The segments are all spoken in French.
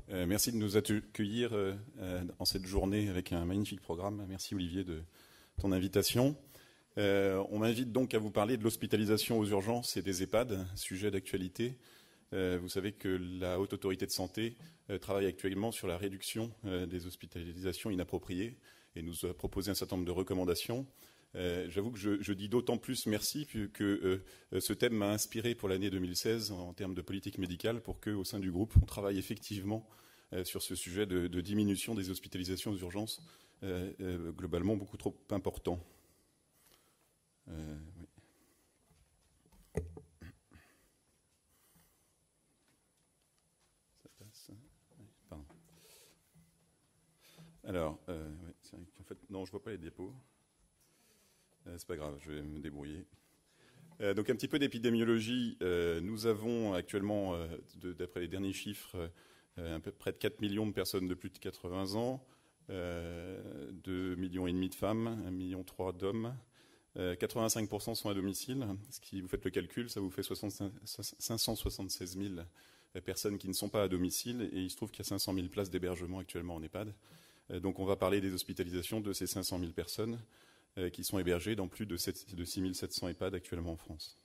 Merci de nous accueillir en cette journée avec un magnifique programme. Merci Olivier de ton invitation. On m'invite donc à vous parler de l'hospitalisation aux urgences et des EHPAD, sujet d'actualité. Vous savez que la Haute Autorité de Santé travaille actuellement sur la réduction des hospitalisations inappropriées et nous a proposé un certain nombre de recommandations. J'avoue que je dis d'autant plus merci que ce thème m'a inspiré pour l'année 2016 en termes de politique médicale pour qu'au sein du groupe, on travaille effectivement sur ce sujet de diminution des hospitalisations aux urgences, globalement beaucoup trop important. Oui. Ça passe. Oui, pardon. Alors, oui, c'est vrai qu'en fait, non, je ne vois pas les diapos. C'est pas grave, je vais me débrouiller. Donc un petit peu d'épidémiologie. Nous avons actuellement, d'après les derniers chiffres, à peu près de 4 millions de personnes de plus de 80 ans, 2,5 millions de femmes, 1,3 million d'hommes. 85% sont à domicile. Ce qui, vous faites le calcul, ça vous fait 576 000 personnes qui ne sont pas à domicile. Et il se trouve qu'il y a 500 000 places d'hébergement actuellement en EHPAD. Donc on va parler des hospitalisations de ces 500 000 personnes qui sont hébergés dans plus de 6 700 EHPAD actuellement en France.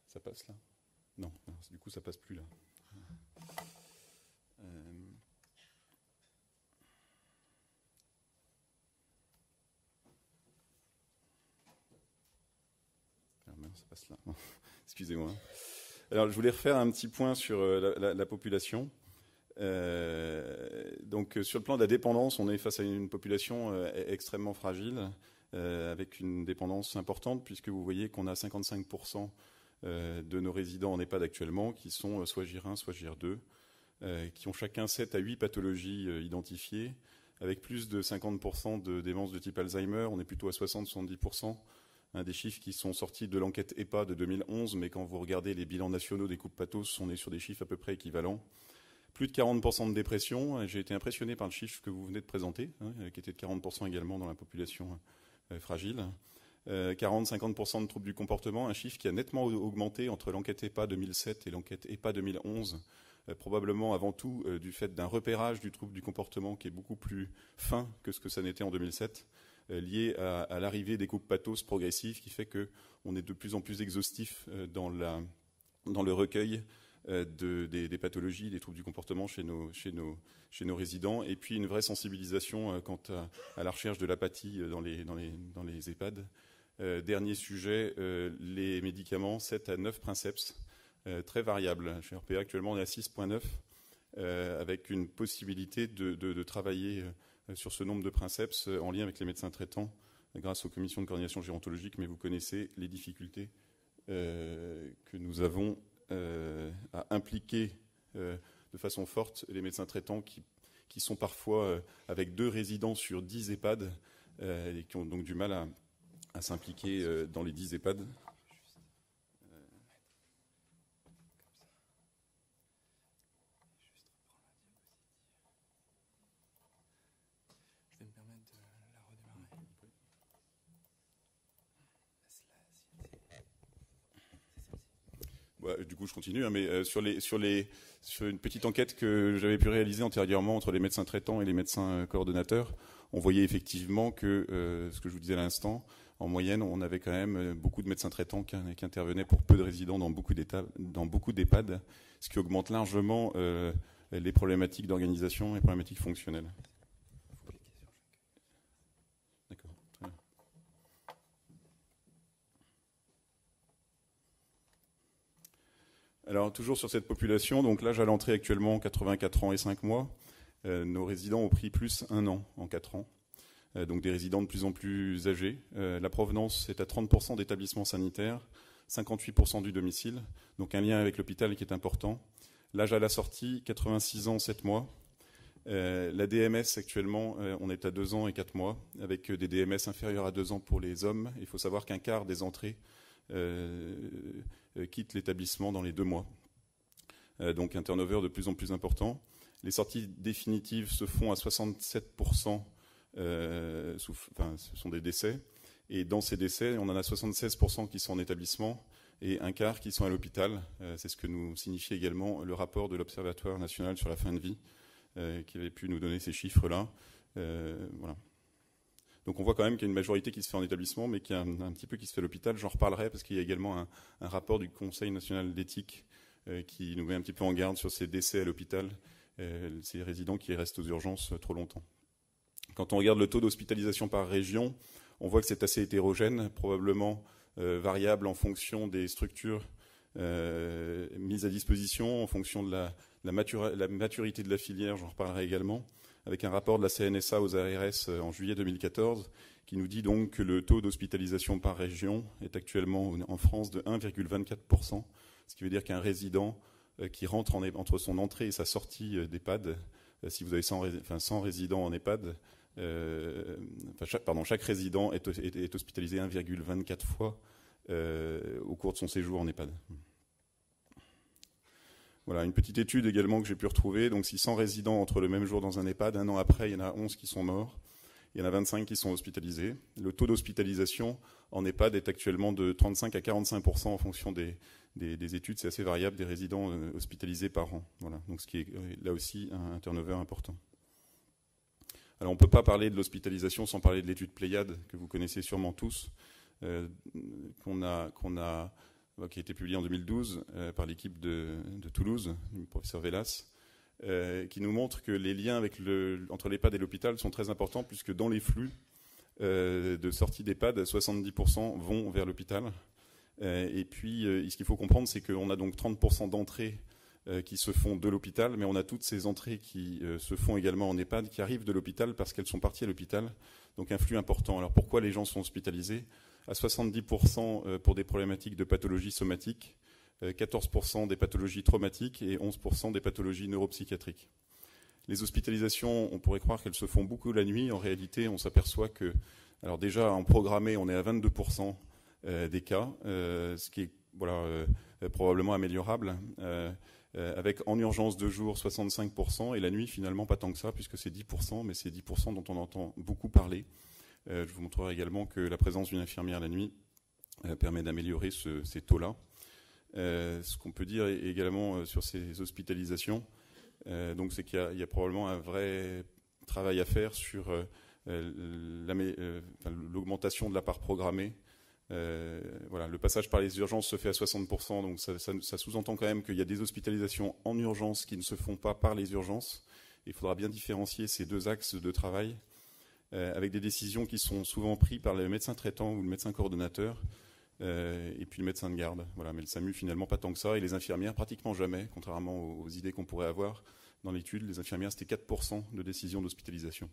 Ça passe là? Non, du coup ça passe plus là. Ça passe là. Excusez-moi. Alors je voulais refaire un petit point sur la population. Donc sur le plan de la dépendance, on est face à une population extrêmement fragile, avec une dépendance importante, puisque vous voyez qu'on a 55% de nos résidents en EHPAD actuellement qui sont soit GIR1, soit GIR2, qui ont chacun 7 à 8 pathologies identifiées, avec plus de 50% de démence de type Alzheimer. On est plutôt à 60-70%. Des chiffres qui sont sortis de l'enquête EHPAD de 2011, mais quand vous regardez les bilans nationaux des coupes pathos, on est sur des chiffres à peu près équivalents. Plus de 40% de dépression. J'ai été impressionné par le chiffre que vous venez de présenter, qui était de 40% également dans la population fragile. 40-50% de troubles du comportement, un chiffre qui a nettement augmenté entre l'enquête EHPAD 2007 et l'enquête EHPAD 2011, probablement avant tout du fait d'un repérage du trouble du comportement qui est beaucoup plus fin que ce que ça n'était en 2007, lié à l'arrivée des coupes pathos progressives, qui fait qu'on est de plus en plus exhaustif dans le recueil des pathologies, des troubles du comportement chez nos résidents, et puis une vraie sensibilisation quant à la recherche de l'apathie dans les EHPAD. Dernier sujet, les médicaments, 7 à 9 princeps, très variables. Chez RPA, actuellement, on est à 6,9, avec une possibilité de travailler sur ce nombre de princeps en lien avec les médecins traitants, grâce aux commissions de coordination gérontologique, mais vous connaissez les difficultés que nous avons à impliquer de façon forte les médecins traitants qui sont parfois avec 2 résidents sur 10 EHPAD et qui ont donc du mal à s'impliquer dans les 10 EHPAD. Du coup, je continue, mais sur une petite enquête que j'avais pu réaliser antérieurement entre les médecins traitants et les médecins coordonnateurs, on voyait effectivement que, ce que je vous disais à l'instant, en moyenne, on avait quand même beaucoup de médecins traitants qui intervenaient pour peu de résidents dans beaucoup d'EHPAD, ce qui augmente largement les problématiques d'organisation et les problématiques fonctionnelles. D'accord. Très bien. Alors, toujours sur cette population, donc l'âge à l'entrée actuellement, 84 ans et 5 mois. Nos résidents ont pris plus 1 an en 4 ans. Donc des résidents de plus en plus âgés. La provenance est à 30% d'établissements sanitaires, 58% du domicile. Donc un lien avec l'hôpital qui est important. L'âge à la sortie, 86 ans, 7 mois. La DMS, actuellement, on est à 2 ans et 4 mois, avec des DMS inférieurs à 2 ans pour les hommes. Il faut savoir qu'un quart des entrées quittent l'établissement dans les 2 mois. Donc un turnover de plus en plus important. Les sorties définitives se font à 67%, ce sont des décès. Et dans ces décès, on en a 76% qui sont en établissement et un quart qui sont à l'hôpital. C'est ce que nous signifie également le rapport de l'Observatoire national sur la fin de vie, qui avait pu nous donner ces chiffres-là. Voilà. Donc on voit quand même qu'il y a une majorité qui se fait en établissement, mais qu'il y a un petit peu qui se fait à l'hôpital. J'en reparlerai parce qu'il y a également un rapport du Conseil national d'éthique qui nous met un petit peu en garde sur ces décès à l'hôpital, ces résidents qui restent aux urgences trop longtemps. Quand on regarde le taux d'hospitalisation par région, on voit que c'est assez hétérogène, probablement variable en fonction des structures mises à disposition, en fonction de la maturité de la filière, j'en reparlerai également, avec un rapport de la CNSA aux ARS en juillet 2014, qui nous dit donc que le taux d'hospitalisation par région est actuellement en France de 1,24%, ce qui veut dire qu'un résident qui rentre entre son entrée et sa sortie d'EHPAD, si vous avez 100 résidents en EHPAD, chaque résident est hospitalisé 1,24 fois au cours de son séjour en EHPAD. Voilà, une petite étude également que j'ai pu retrouver. Donc, si 100 résidents entrent le même jour dans un EHPAD, un an après, il y en a 11 qui sont morts. Il y en a 25 qui sont hospitalisés. Le taux d'hospitalisation en EHPAD est actuellement de 35 à 45% en fonction des études. C'est assez variable des résidents hospitalisés par an. Voilà, donc ce qui est là aussi un turnover important. Alors, on ne peut pas parler de l'hospitalisation sans parler de l'étude Pléiade, que vous connaissez sûrement tous, qui a été publiée en 2012 par l'équipe de Toulouse, du professeur Vélas, qui nous montre que les liens entre l'EHPAD et l'hôpital sont très importants, puisque dans les flux de sortie d'EHPAD, 70% vont vers l'hôpital. Et puis, ce qu'il faut comprendre, c'est qu'on a donc 30% d'entrées qui se font de l'hôpital, mais on a toutes ces entrées qui se font également en EHPAD, qui arrivent de l'hôpital parce qu'elles sont parties à l'hôpital. Donc un flux important. Alors pourquoi les gens sont hospitalisés ? À 70% pour des problématiques de pathologie somatique, 14% des pathologies traumatiques et 11% des pathologies neuropsychiatriques. Les hospitalisations, on pourrait croire qu'elles se font beaucoup la nuit. En réalité, on s'aperçoit que, alors déjà en programmé, on est à 22% des cas, ce qui est probablement améliorable. Avec en urgence de jour 65% et la nuit finalement pas tant que ça puisque c'est 10%, mais c'est 10% dont on entend beaucoup parler. Je vous montrerai également que la présence d'une infirmière la nuit permet d'améliorer ces taux-là. Ce qu'on peut dire également sur ces hospitalisations, donc c'est qu'il y a probablement un vrai travail à faire sur l'augmentation de la part programmée. Voilà, le passage par les urgences se fait à 60%, donc ça sous-entend quand même qu'il y a des hospitalisations en urgence qui ne se font pas par les urgences. Il faudra bien différencier ces deux axes de travail avec des décisions qui sont souvent prises par le médecin traitant ou le médecin coordonnateur et puis le médecin de garde. Voilà, mais le SAMU finalement pas tant que ça et les infirmières pratiquement jamais, contrairement aux idées qu'on pourrait avoir dans l'étude. Les infirmières c'était 4% de décisions d'hospitalisation.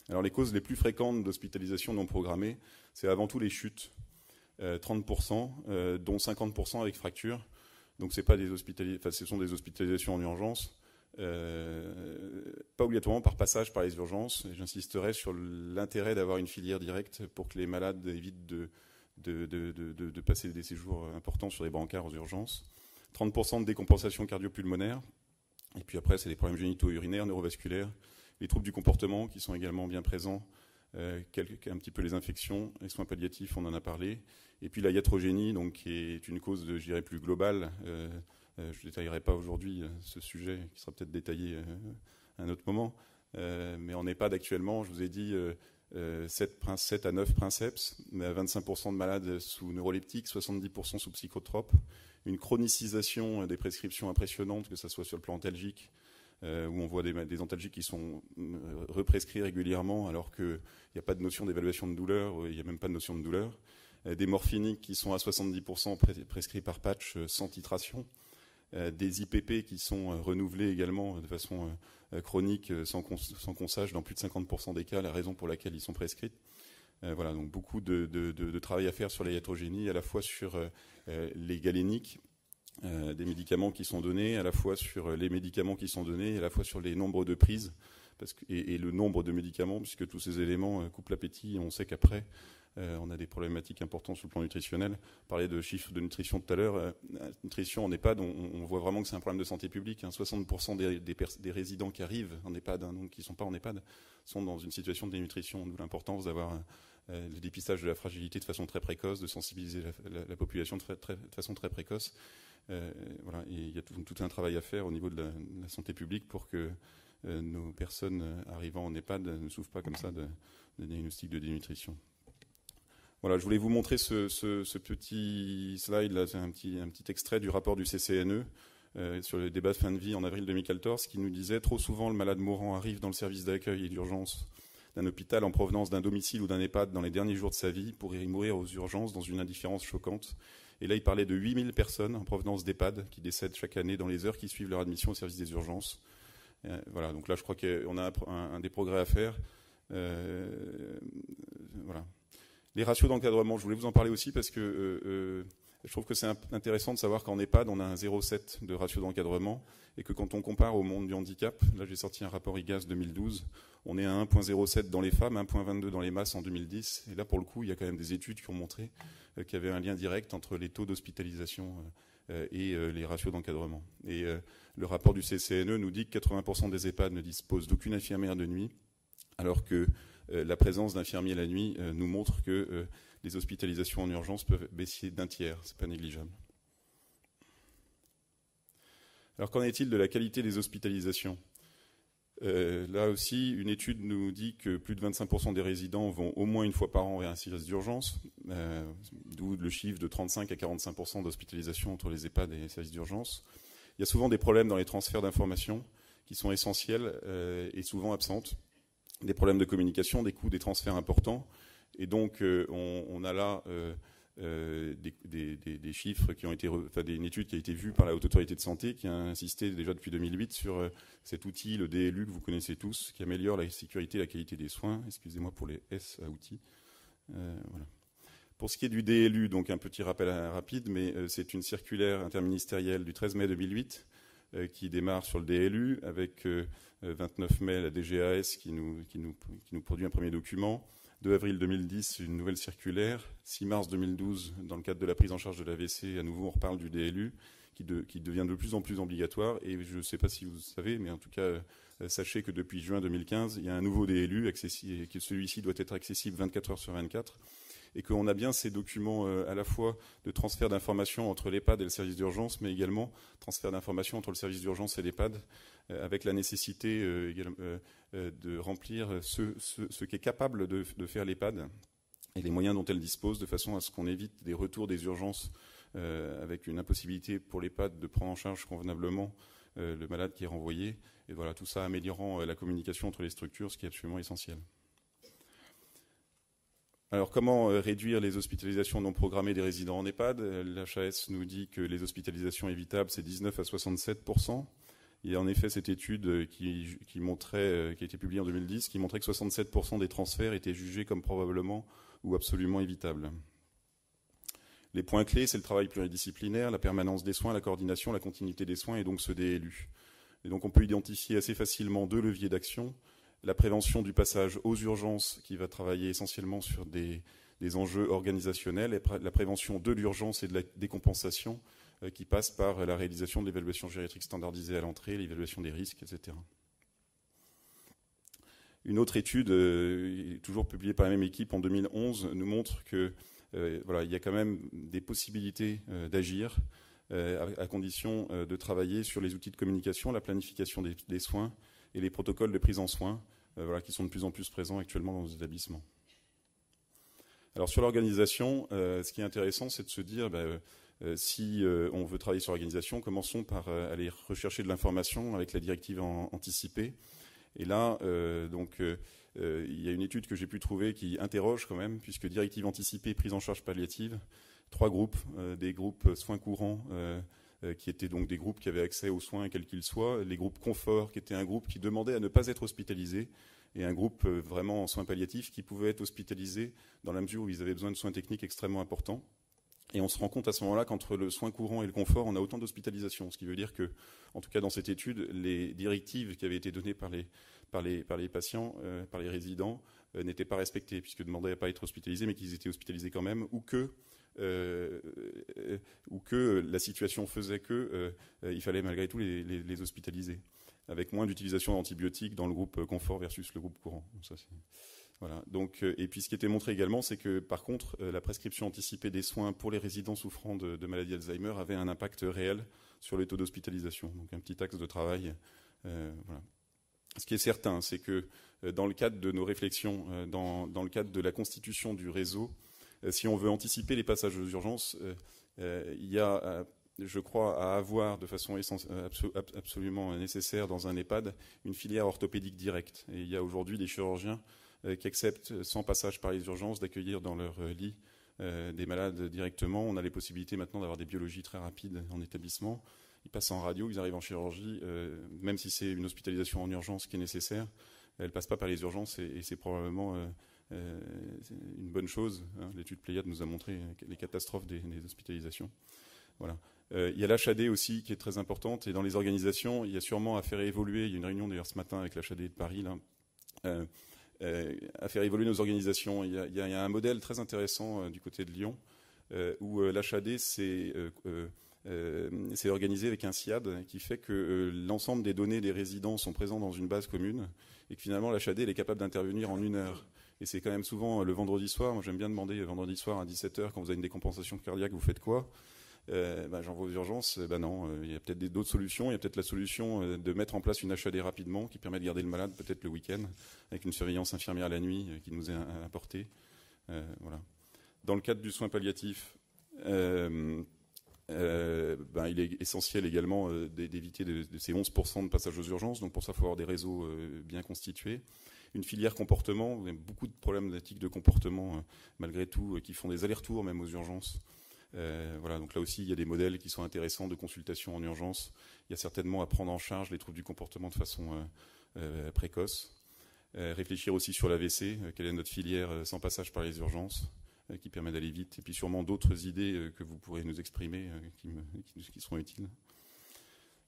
Alors les causes les plus fréquentes d'hospitalisation non programmée, c'est avant tout les chutes, 30%, dont 50% avec fracture. Donc ce sont des hospitalisations en urgence, pas obligatoirement par passage par les urgences. Et j'insisterai sur l'intérêt d'avoir une filière directe pour que les malades évitent de passer des séjours importants sur des brancards aux urgences. 30% de décompensation cardio-pulmonaire. Et puis après, c'est des problèmes génito-urinaires, neurovasculaires. Les troubles du comportement qui sont également bien présents, un petit peu les infections, les soins palliatifs, on en a parlé. Et puis la iatrogénie, donc, qui est une cause, je dirais, plus globale. Je ne détaillerai pas aujourd'hui ce sujet, qui sera peut-être détaillé à un autre moment. Mais en EHPAD actuellement, je vous ai dit 7 à 9 princeps, 25% de malades sous neuroleptiques, 70% sous psychotropes. Une chronicisation des prescriptions impressionnantes, que ce soit sur le plan antalgique, où on voit des antalgiques qui sont represcrits régulièrement alors qu'il n'y a pas de notion d'évaluation de douleur, il n'y a même pas de notion de douleur. Des morphiniques qui sont à 70% prescrits par patch sans titration. Des IPP qui sont renouvelés également de façon chronique sans qu'on sache dans plus de 50% des cas la raison pour laquelle ils sont prescrits. Voilà, donc beaucoup de travail à faire sur la iatrogénie, à la fois sur les galéniques, des médicaments qui sont donnés, à la fois sur les médicaments qui sont donnés, à la fois sur les nombres de prises et le nombre de médicaments, puisque tous ces éléments coupent l'appétit et on sait qu'après, on a des problématiques importantes sur le plan nutritionnel. On parlait de chiffres de nutrition tout à l'heure. Nutrition en EHPAD, on voit vraiment que c'est un problème de santé publique. 60% des résidents qui arrivent en EHPAD, donc qui ne sont pas en EHPAD, sont dans une situation de dénutrition, d'où l'importance d'avoir le dépistage de la fragilité de façon très précoce, de sensibiliser la population de façon très précoce. Voilà, et il y a tout un travail à faire au niveau de la santé publique pour que nos personnes arrivant en EHPAD ne souffrent pas comme ça de diagnostic de dénutrition. Voilà, je voulais vous montrer ce petit slide, là, c'est un petit extrait du rapport du CCNE sur le débat de fin de vie en avril 2014, qui nous disait « Trop souvent, le malade mourant arrive dans le service d'accueil et d'urgence d'un hôpital en provenance d'un domicile ou d'un EHPAD dans les derniers jours de sa vie pour y mourir aux urgences dans une indifférence choquante. » Et là, il parlait de 8000 personnes en provenance d'EHPAD qui décèdent chaque année dans les heures qui suivent leur admission au service des urgences. Voilà, donc là, je crois qu'on a un des progrès à faire. Voilà. Les ratios d'encadrement, je voulais vous en parler aussi parce que je trouve que c'est intéressant de savoir qu'en EHPAD, on a un 0,7 de ratio d'encadrement et que quand on compare au monde du handicap, là j'ai sorti un rapport IGAS 2012, on est à 1,07 dans les femmes, 1,22 dans les masses en 2010. Et là, pour le coup, il y a quand même des études qui ont montré qu'il y avait un lien direct entre les taux d'hospitalisation et les ratios d'encadrement. Et le rapport du CCNE nous dit que 80% des EHPAD ne disposent d'aucune infirmière de nuit, alors que la présence d'infirmiers la nuit nous montre que les hospitalisations en urgence peuvent baisser d'un tiers. Ce n'est pas négligeable. Alors qu'en est-il de la qualité des hospitalisations ? Là aussi, une étude nous dit que plus de 25% des résidents vont au moins une fois par an vers un service d'urgence, d'où le chiffre de 35 à 45% d'hospitalisation entre les EHPAD et les services d'urgence. Il y a souvent des problèmes dans les transferts d'informations qui sont essentiels et souvent absentes. Des problèmes de communication, des coûts des transferts importants. Et donc, on a là des chiffres qui ont été, une étude qui a été vue par la Haute Autorité de Santé, qui a insisté déjà depuis 2008 sur cet outil, le DLU, que vous connaissez tous, qui améliore la sécurité et la qualité des soins. Excusez-moi pour les S à outils. Voilà. Pour ce qui est du DLU, donc un petit rappel rapide, mais c'est une circulaire interministérielle du 13 mai 2008 qui démarre sur le DLU, avec 29 mai la DGAS qui nous produit un premier document, 2 avril 2010 une nouvelle circulaire, 6 mars 2012 dans le cadre de la prise en charge de l'AVC, à nouveau on reparle du DLU qui devient de plus en plus obligatoire, et je ne sais pas si vous savez, mais en tout cas sachez que depuis juin 2015 il y a un nouveau DLU accessible, et que celui-ci doit être accessible 24 heures sur 24, et qu'on a bien ces documents à la fois de transfert d'informations entre l'EHPAD et le service d'urgence, mais également transfert d'informations entre le service d'urgence et l'EHPAD, avec la nécessité de remplir ce qu'est capable de faire l'EHPAD et les moyens dont elle dispose, de façon à ce qu'on évite des retours des urgences avec une impossibilité pour l'EHPAD de prendre en charge convenablement le malade qui est renvoyé. Et voilà, tout ça améliorant la communication entre les structures, ce qui est absolument essentiel. Alors, comment réduire les hospitalisations non programmées des résidents en EHPAD ? L'HAS nous dit que les hospitalisations évitables, c'est 19 à 67%. Il y a en effet cette étude qui a été publiée en 2010, qui montrait que 67% des transferts étaient jugés comme probablement ou absolument évitables. Les points clés, c'est le travail pluridisciplinaire, la permanence des soins, la coordination, la continuité des soins et donc ce DLU. Et donc on peut identifier assez facilement 2 leviers d'action. La prévention du passage aux urgences, qui va travailler essentiellement sur des enjeux organisationnels, et la prévention de l'urgence et de la décompensation, qui passe par la réalisation de l'évaluation gériatrique standardisée à l'entrée, l'évaluation des risques, etc. Une autre étude, toujours publiée par la même équipe en 2011, nous montre que voilà, il y a quand même des possibilités d'agir, à condition de travailler sur les outils de communication, la planification des soins, et les protocoles de prise en soins voilà, qui sont de plus en plus présents actuellement dans nos établissements. Alors sur l'organisation, ce qui est intéressant, c'est de se dire, si on veut travailler sur l'organisation, commençons par aller rechercher de l'information avec la directive anticipée. Et là, il y a une étude que j'ai pu trouver qui interroge quand même, puisque directive anticipée, prise en charge palliative, 3 groupes, des groupes soins courants, qui étaient donc des groupes qui avaient accès aux soins quels qu'ils soient, les groupes confort qui étaient un groupe qui demandait à ne pas être hospitalisé, et un groupe vraiment en soins palliatifs qui pouvait être hospitalisé dans la mesure où ils avaient besoin de soins techniques extrêmement importants. Et on se rend compte à ce moment-là qu'entre le soin courant et le confort, on a autant d'hospitalisations, ce qui veut dire que, en tout cas dans cette étude, les directives qui avaient été données par les patients, par les résidents, n'étaient pas respectées, puisque demandaient à ne pas être hospitalisés, mais qu'ils étaient hospitalisés quand même, ou que la situation faisait qu'il fallait malgré tout les hospitaliser, avec moins d'utilisation d'antibiotiques dans le groupe confort versus le groupe courant. Donc ça, c'est Voilà. Donc, et puis ce qui était montré également, c'est que par contre, la prescription anticipée des soins pour les résidents souffrant de maladie Alzheimer avait un impact réel sur les taux d'hospitalisation. Donc un petit axe de travail. Voilà. Ce qui est certain, c'est que dans le cadre de nos réflexions, dans le cadre de la constitution du réseau, si on veut anticiper les passages aux urgences, il y a, je crois, à avoir de façon absolument nécessaire dans un EHPAD une filière orthopédique directe. Et il y a aujourd'hui des chirurgiens qui acceptent, sans passage par les urgences, d'accueillir dans leur lit des malades directement. On a les possibilités maintenant d'avoir des biologies très rapides en établissement. Ils passent en radio, ils arrivent en chirurgie, même si c'est une hospitalisation en urgence qui est nécessaire, elle ne passe pas par les urgences et c'est probablement une bonne chose. Hein. L'étude Pléiade nous a montré les catastrophes des hospitalisations. Voilà. Il y a l'HAD aussi qui est très importante et dans les organisations, il y a sûrement à faire évoluer, il y a une réunion d'ailleurs ce matin avec l'HAD de Paris, là, à faire évoluer nos organisations. Il y a un modèle très intéressant du côté de Lyon où l'HAD c'est organisé avec un SIAD qui fait que l'ensemble des données des résidents sont présents dans une base commune et que finalement l'HAD elle est capable d'intervenir en 1 heure. Et c'est quand même souvent le vendredi soir. Moi j'aime bien demander vendredi soir à 17h quand vous avez une décompensation cardiaque, vous faites quoi ? J'envoie aux urgences. Non, il y a peut-être d'autres solutions. Il y a peut-être la solution de mettre en place une HAD rapidement qui permet de garder le malade peut-être le week-end avec une surveillance infirmière la nuit qui nous est apportée. Voilà. Dans le cadre du soin palliatif, il est essentiel également d'éviter de ces 11% de passage aux urgences. Donc pour ça, il faut avoir des réseaux bien constitués. Une filière comportement, vous avez beaucoup de problématiques de comportement malgré tout qui font des allers-retours même aux urgences. Voilà, donc là aussi, il y a des modèles qui sont intéressants de consultation en urgence. Il y a certainement à prendre en charge les troubles du comportement de façon précoce. Réfléchir aussi sur l'AVC, quelle est notre filière sans passage par les urgences, qui permet d'aller vite. Et puis sûrement d'autres idées que vous pourrez nous exprimer qui seront utiles.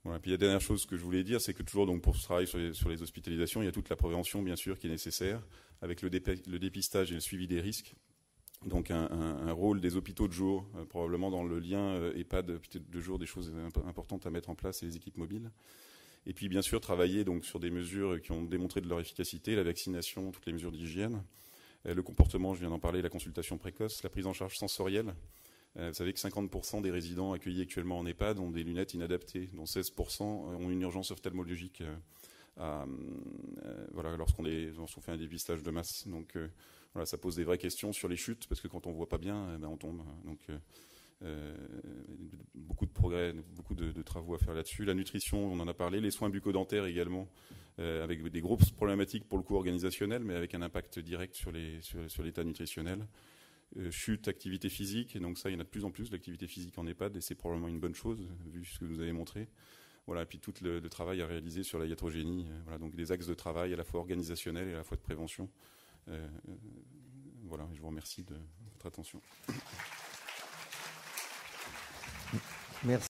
Voilà. Puis la dernière chose que je voulais dire, c'est que toujours donc, pour ce travail sur les hospitalisations, il y a toute la prévention, bien sûr, qui est nécessaire, avec le dépistage et le suivi des risques. Donc un rôle des hôpitaux de jour, probablement dans le lien EHPAD, hôpitaux de jour, des choses importantes à mettre en place et les équipes mobiles. Et puis bien sûr travailler donc sur des mesures qui ont démontré de leur efficacité, la vaccination, toutes les mesures d'hygiène, le comportement, je viens d'en parler, la consultation précoce, la prise en charge sensorielle. Vous savez que 50% des résidents accueillis actuellement en EHPAD ont des lunettes inadaptées, dont 16% ont une urgence ophtalmologique voilà, lorsqu'on fait un dépistage de masse. Donc voilà, ça pose des vraies questions sur les chutes, parce que quand on ne voit pas bien, on tombe. Donc beaucoup de progrès, beaucoup de travaux à faire là-dessus. La nutrition, on en a parlé. Les soins bucco-dentaires également, avec des grosses problématiques pour le coup organisationnel, mais avec un impact direct sur l'état nutritionnel. Chute, activité physique, et donc ça, il y en a de plus en plus, l'activité physique en EHPAD, et c'est probablement une bonne chose, vu ce que vous avez montré. Voilà, et puis tout le travail à réaliser sur la iatrogénie. Voilà, donc des axes de travail à la fois organisationnels et à la fois de prévention. Voilà, je vous remercie de votre attention. Merci.